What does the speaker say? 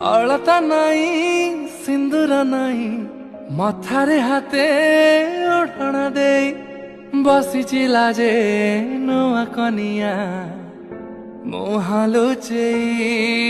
ଅଳତା ନାଇଁ ସିନ୍ଦୁର ନାଇଁ ମଥାରେ ହାତେ ଓଢ଼ଣା ଦେଇ ବସିଛି ଲାଜେ ନୂଆ କନିଆ ମୁହଁ ଲୁଚେଇ